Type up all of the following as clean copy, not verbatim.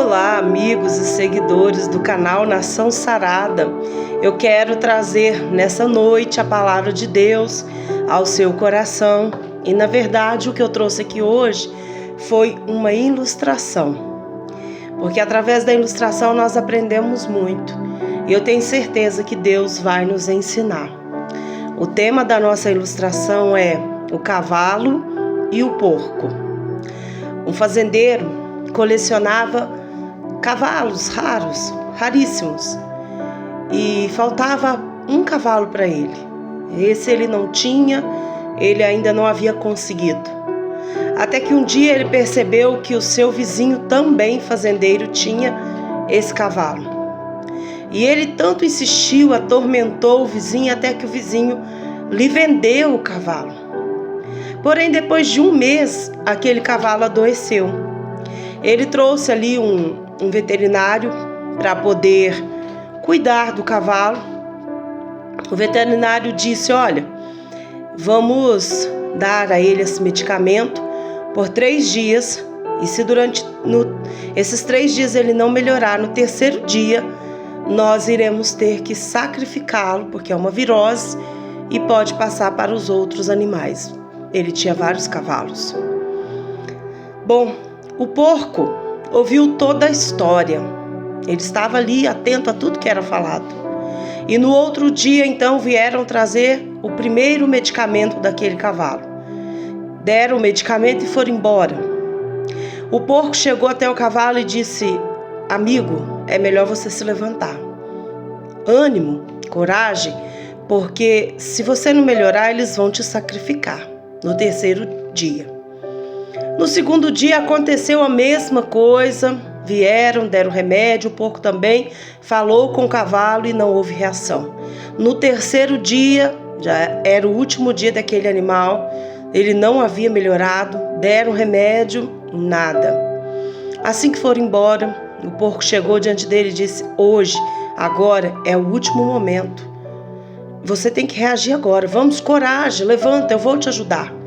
Olá, amigos e seguidores do canal Nação Sarada. Eu quero trazer nessa noite a palavra de Deus ao seu coração. E na verdade o que eu trouxe aqui hoje foi uma ilustração. Porque através da ilustração nós aprendemos muito. E eu tenho certeza que Deus vai nos ensinar. O tema da nossa ilustração é o cavalo e o porco. Um fazendeiro colecionava cavalos raríssimos, e faltava um cavalo para ele. Esse ele não tinha, ele ainda não havia conseguido. Até que um dia ele percebeu que o seu vizinho, também fazendeiro, tinha esse cavalo. E ele tanto insistiu, atormentou o vizinho, até que o vizinho lhe vendeu o cavalo. Porém, depois de um mês, aquele cavalo adoeceu. Ele trouxe ali um veterinário para poder cuidar do cavalo. O veterinário disse: olha, vamos dar a ele esse medicamento por 3 dias, e se durante esses 3 dias ele não melhorar, no terceiro dia nós iremos ter que sacrificá-lo, porque é uma virose e pode passar para os outros animais. Ele tinha vários cavalos. Bom, o porco ouviu toda a história. Ele estava ali atento a tudo que era falado. E no outro dia, então, vieram trazer o primeiro medicamento daquele cavalo. Deram o medicamento e foram embora. O porco chegou até o cavalo e disse: amigo, é melhor você se levantar. Ânimo, coragem, porque se você não melhorar, eles vão te sacrificar no terceiro dia. No segundo dia aconteceu a mesma coisa, vieram, deram remédio, o porco também falou com o cavalo e não houve reação. No terceiro dia, já era o último dia daquele animal, ele não havia melhorado, deram remédio, nada. Assim que foram embora, o porco chegou diante dele e disse: hoje, agora é o último momento. Você tem que reagir agora, vamos, coragem, levanta, eu vou te ajudar.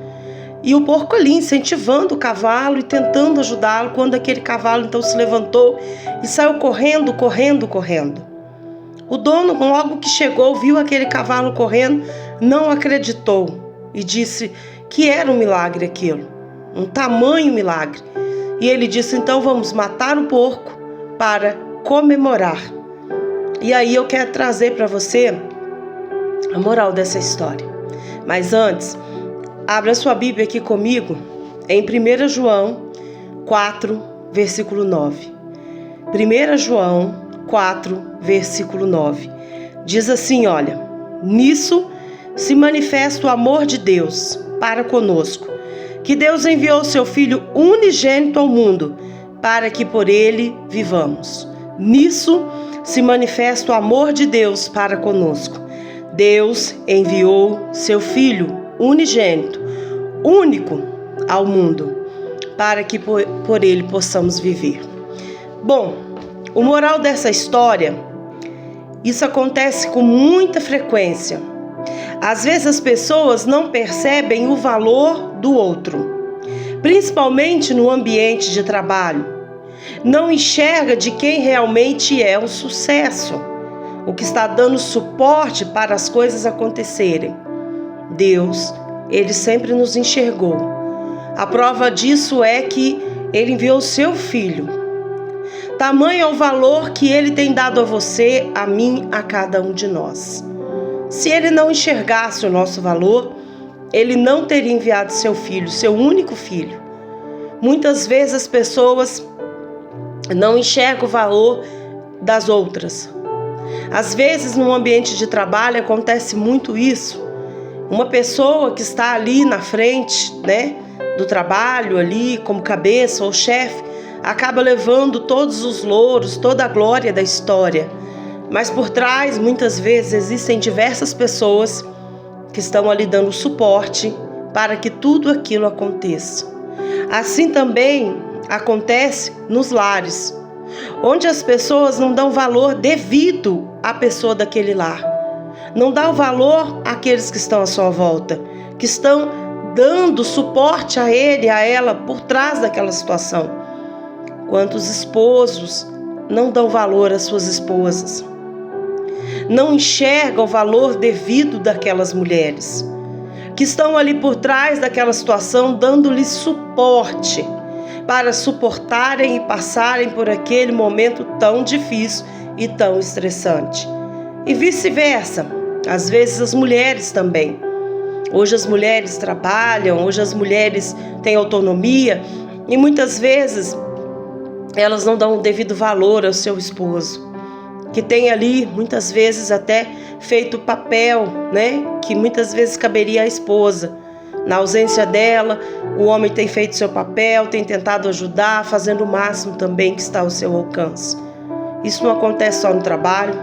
E o porco ali incentivando o cavalo e tentando ajudá-lo, quando aquele cavalo então se levantou e saiu correndo. O dono, logo que chegou, viu aquele cavalo correndo, não acreditou e disse que era um milagre aquilo, um tamanho milagre. E ele disse: então vamos matar o porco para comemorar. E aí eu quero trazer para você a moral dessa história. Mas antes, abra sua Bíblia aqui comigo em 1 João 4, versículo 9. 1 João 4, versículo 9. Diz assim, olha: nisso se manifesta o amor de Deus para conosco, que Deus enviou seu Filho unigênito ao mundo, para que por ele vivamos. Nisso se manifesta o amor de Deus para conosco. Deus enviou seu Filho unigênito, único ao mundo, para que por ele possamos viver. Bom, o moral dessa história, isso acontece com muita frequência. Às vezes as pessoas não percebem o valor do outro, principalmente no ambiente de trabalho. Não enxerga de quem realmente é o sucesso, o que está dando suporte para as coisas acontecerem. Deus, ele sempre nos enxergou. A prova disso é que ele enviou seu Filho. Tamanho é o valor que ele tem dado a você, a mim, a cada um de nós. Se ele não enxergasse o nosso valor, ele não teria enviado seu Filho, seu único Filho. Muitas vezes as pessoas não enxergam o valor das outras. Às vezes no ambiente de trabalho acontece muito isso. Uma pessoa que está ali na frente, do trabalho, ali como cabeça ou chefe, acaba levando todos os louros, toda a glória da história. Mas por trás, muitas vezes, existem diversas pessoas que estão ali dando suporte para que tudo aquilo aconteça. Assim também acontece nos lares, onde as pessoas não dão valor devido à pessoa daquele lar. Não dá o valor àqueles que estão à sua volta, que estão dando suporte a ele, a ela, por trás daquela situação. Quantos esposos não dão valor às suas esposas? Não enxergam o valor devido daquelas mulheres que estão ali por trás daquela situação, dando-lhes suporte para suportarem e passarem por aquele momento tão difícil e tão estressante. E vice-versa, às vezes as mulheres também. Hoje as mulheres trabalham, hoje as mulheres têm autonomia e muitas vezes elas não dão o devido valor ao seu esposo, que tem ali muitas vezes até feito papel, que muitas vezes caberia à esposa. Na ausência dela, o homem tem feito seu papel, tem tentado ajudar, fazendo o máximo também que está ao seu alcance. Isso não acontece só no trabalho,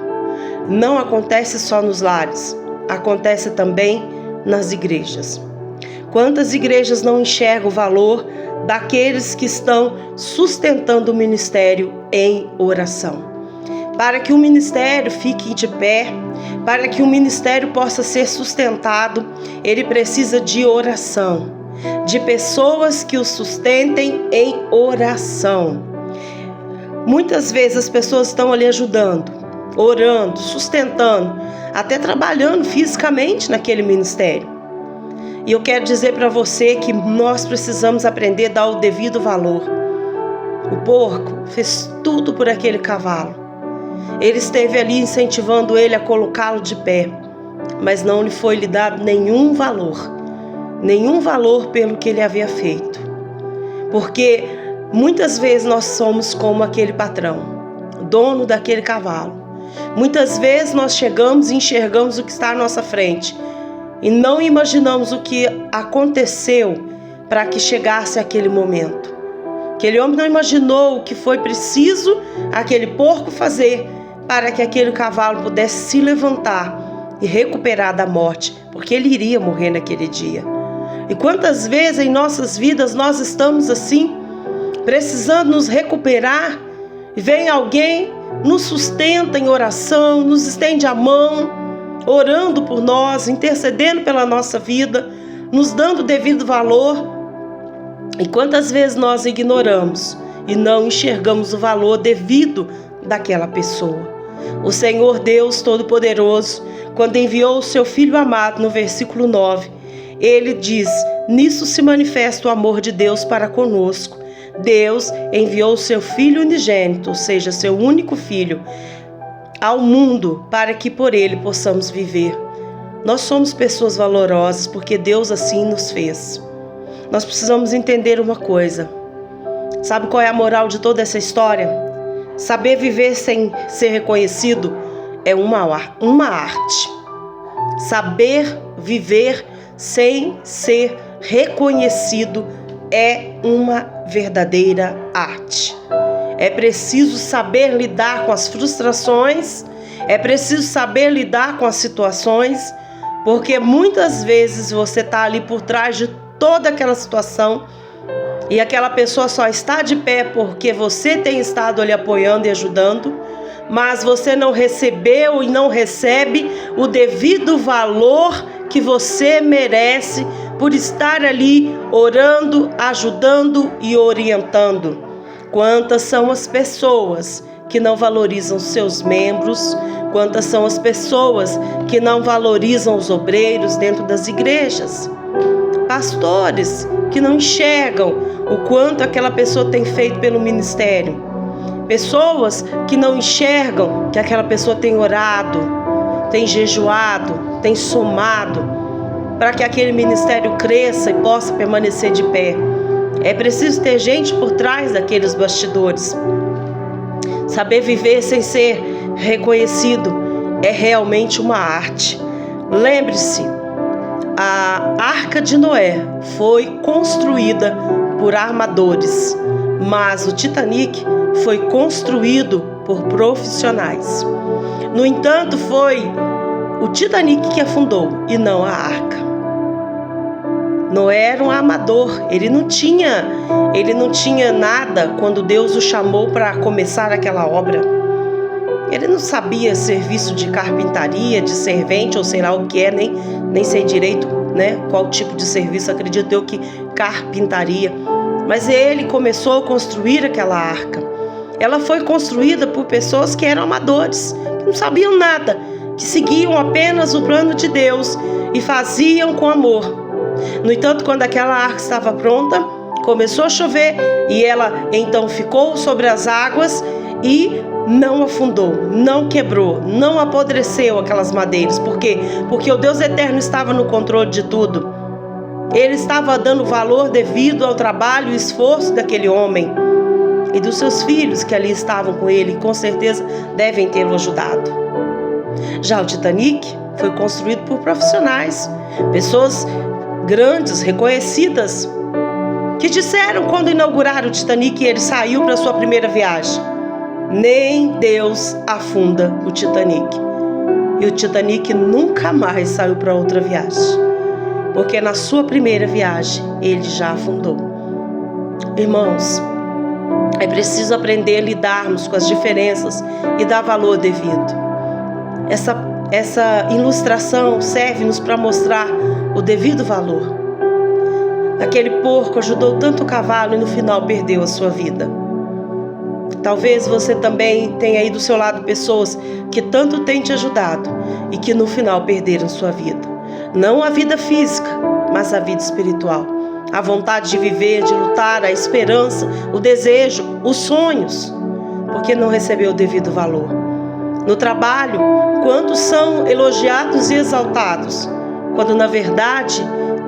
não acontece só nos lares, acontece também nas igrejas. Quantas igrejas não enxergam o valor daqueles que estão sustentando o ministério em oração? Para que o ministério fique de pé, para que o ministério possa ser sustentado, ele precisa de oração, de pessoas que o sustentem em oração. Muitas vezes as pessoas estão ali ajudando, orando, sustentando, até trabalhando fisicamente naquele ministério. E eu quero dizer para você que nós precisamos aprender a dar o devido valor. O porco fez tudo por aquele cavalo. Ele esteve ali incentivando ele a colocá-lo de pé, mas não lhe foi lhe dado nenhum valor pelo que ele havia feito. Porque muitas vezes nós somos como aquele patrão, dono daquele cavalo. Muitas vezes nós chegamos e enxergamos o que está à nossa frente e não imaginamos o que aconteceu para que chegasse aquele momento. Aquele homem não imaginou o que foi preciso aquele porco fazer para que aquele cavalo pudesse se levantar e recuperar da morte, porque ele iria morrer naquele dia. E quantas vezes em nossas vidas nós estamos assim, precisando nos recuperar, e vem alguém, nos sustenta em oração, nos estende a mão, orando por nós, intercedendo pela nossa vida, nos dando o devido valor. E quantas vezes nós ignoramos e não enxergamos o valor devido daquela pessoa. O Senhor Deus Todo-Poderoso, quando enviou o seu Filho amado, no versículo 9, ele diz: nisso se manifesta o amor de Deus para conosco. Deus enviou o seu Filho unigênito, ou seja, seu único Filho, ao mundo para que por ele possamos viver. Nós somos pessoas valorosas porque Deus assim nos fez. Nós precisamos entender uma coisa. Sabe qual é a moral de toda essa história? Saber viver sem ser reconhecido é uma arte. Saber viver sem ser reconhecido é uma verdadeira arte. É preciso saber lidar com as frustrações, é preciso saber lidar com as situações, porque muitas vezes você está ali por trás de toda aquela situação e aquela pessoa só está de pé porque você tem estado ali apoiando e ajudando, mas você não recebeu e não recebe o devido valor que você merece por estar ali orando, ajudando e orientando. Quantas são as pessoas que não valorizam seus membros? Quantas são as pessoas que não valorizam os obreiros dentro das igrejas? Pastores que não enxergam o quanto aquela pessoa tem feito pelo ministério. Pessoas que não enxergam que aquela pessoa tem orado, tem jejuado, tem somado para que aquele ministério cresça e possa permanecer de pé. É preciso ter gente por trás daqueles bastidores. Saber viver sem ser reconhecido é realmente uma arte. Lembre-se, a Arca de Noé foi construída por armadores, mas o Titanic foi construído por profissionais. No entanto, foi o Titanic que afundou e não a arca. Noé era um amador, ele não tinha nada quando Deus o chamou para começar aquela obra. Ele não sabia serviço de carpintaria, de servente ou sei lá o que é, nem sei direito, qual tipo de serviço, acredito eu que carpintaria. Mas ele começou a construir aquela arca. ela foi construída por pessoas que eram amadores, que não sabiam nada, que seguiam apenas o plano de Deus e faziam com amor. No entanto, quando aquela arca estava pronta, começou a chover e ela então ficou sobre as águas e não afundou, não quebrou, não apodreceu aquelas madeiras. Por quê? Porque o Deus eterno estava no controle de tudo. Ele estava dando valor devido ao trabalho e esforço daquele homem e dos seus filhos que ali estavam com ele, com certeza devem tê-lo ajudado. Já o Titanic foi construído por profissionais, pessoas grandes, reconhecidas, que disseram quando inauguraram o Titanic e ele saiu para sua primeira viagem: nem Deus afunda o Titanic. E o Titanic nunca mais saiu para outra viagem, porque na sua primeira viagem ele já afundou. Irmãos, é preciso aprender a lidarmos com as diferenças e dar valor devido. Essa ilustração serve-nos para mostrar o devido valor. Aquele porco ajudou tanto o cavalo e no final perdeu a sua vida. Talvez você também tenha aí do seu lado pessoas que tanto têm te ajudado e que no final perderam sua vida. Não a vida física, mas a vida espiritual. A vontade de viver, de lutar, a esperança, o desejo, os sonhos, porque não recebeu o devido valor. No trabalho, quantos são elogiados e exaltados, quando na verdade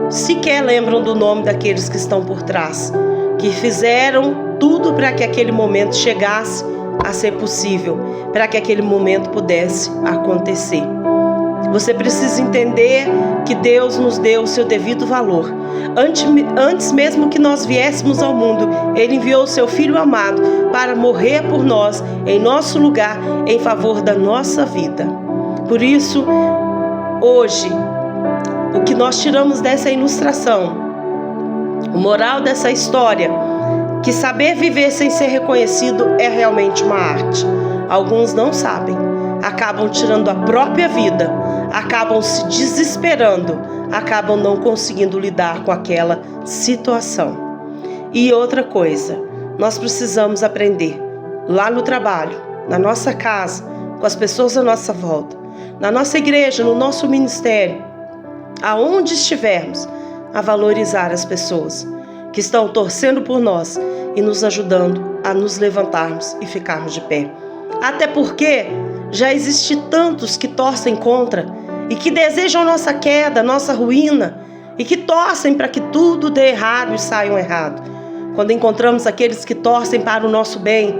sequer lembram do nome daqueles que estão por trás, que fizeram tudo para que aquele momento chegasse a ser possível, para que aquele momento pudesse acontecer. Você precisa entender que Deus nos deu o seu devido valor. Antes mesmo que nós viéssemos ao mundo, Ele enviou o seu Filho amado para morrer por nós, em nosso lugar, em favor da nossa vida. Por isso, hoje, o que nós tiramos dessa ilustração, o moral dessa história, que saber viver sem ser reconhecido é realmente uma arte. Alguns não sabem, acabam tirando a própria vida, acabam se desesperando, acabam não conseguindo lidar com aquela situação. E outra coisa, nós precisamos aprender lá no trabalho, na nossa casa, com as pessoas à nossa volta, na nossa igreja, no nosso ministério, aonde estivermos, a valorizar as pessoas que estão torcendo por nós e nos ajudando a nos levantarmos e ficarmos de pé. Até porque já existe tantos que torcem contra e que desejam nossa queda, nossa ruína, e que torcem para que tudo dê errado e saia errado. Quando encontramos aqueles que torcem para o nosso bem,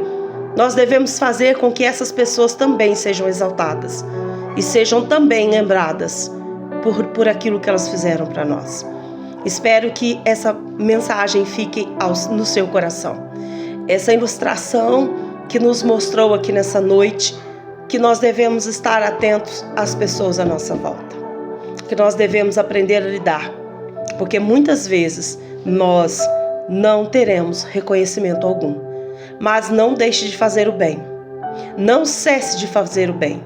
nós devemos fazer com que essas pessoas também sejam exaltadas e sejam também lembradas por aquilo que elas fizeram para nós. Espero que essa mensagem fique no seu coração. Essa ilustração que nos mostrou aqui nessa noite, que nós devemos estar atentos às pessoas à nossa volta, que nós devemos aprender a lidar, porque muitas vezes nós não teremos reconhecimento algum. Mas não deixe de fazer o bem, não cesse de fazer o bem,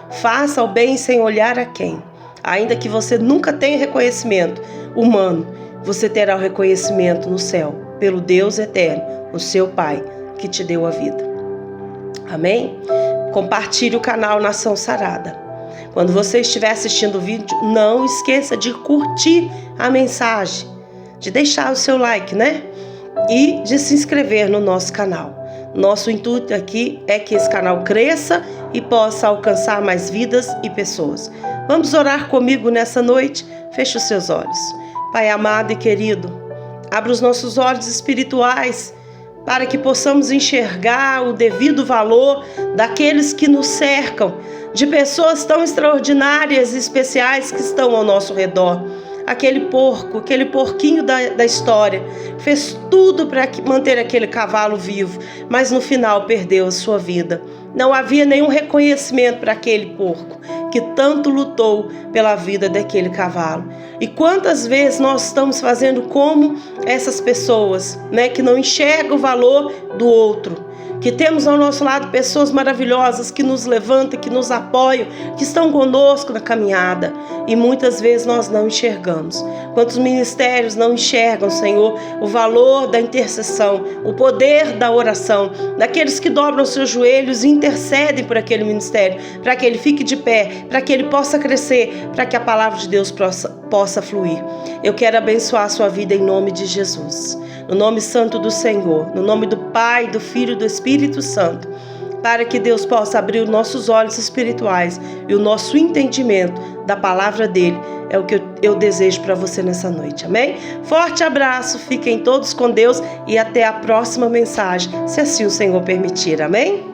faça o bem sem olhar a quem. Ainda que você nunca tenha reconhecimento humano, você terá o reconhecimento no céu, pelo Deus eterno, o seu Pai, que te deu a vida. Amém? Compartilhe o canal Nação Sarada. Quando você estiver assistindo o vídeo, não esqueça de curtir a mensagem, de deixar o seu like, né? E de se inscrever no nosso canal. Nosso intuito aqui é que esse canal cresça e possa alcançar mais vidas e pessoas. Vamos orar comigo nessa noite? Feche os seus olhos. Pai amado e querido, abra os nossos olhos espirituais para que possamos enxergar o devido valor daqueles que nos cercam, de pessoas tão extraordinárias e especiais que estão ao nosso redor. Aquele porquinho da história, fez tudo para manter aquele cavalo vivo, mas no final perdeu a sua vida. Não havia nenhum reconhecimento para aquele porco que tanto lutou pela vida daquele cavalo. E quantas vezes nós estamos fazendo como essas pessoas, né, que não enxergam o valor do outro, que temos ao nosso lado pessoas maravilhosas que nos levantam, que nos apoiam, que estão conosco na caminhada, e muitas vezes nós não enxergamos. Quantos ministérios não enxergam, Senhor, o valor da intercessão, o poder da oração, daqueles que dobram seus joelhos e intercedem por aquele ministério, para que ele fique de pé, para que ele possa crescer, para que a palavra de Deus possa fluir. Eu quero abençoar a sua vida em nome de Jesus, no nome santo do Senhor, no nome do Pai, do Filho e do Espírito Santo, para que Deus possa abrir os nossos olhos espirituais e o nosso entendimento da palavra dele. É o que eu desejo para você nessa noite, amém? Forte abraço, fiquem todos com Deus e até a próxima mensagem, se assim o Senhor permitir, amém?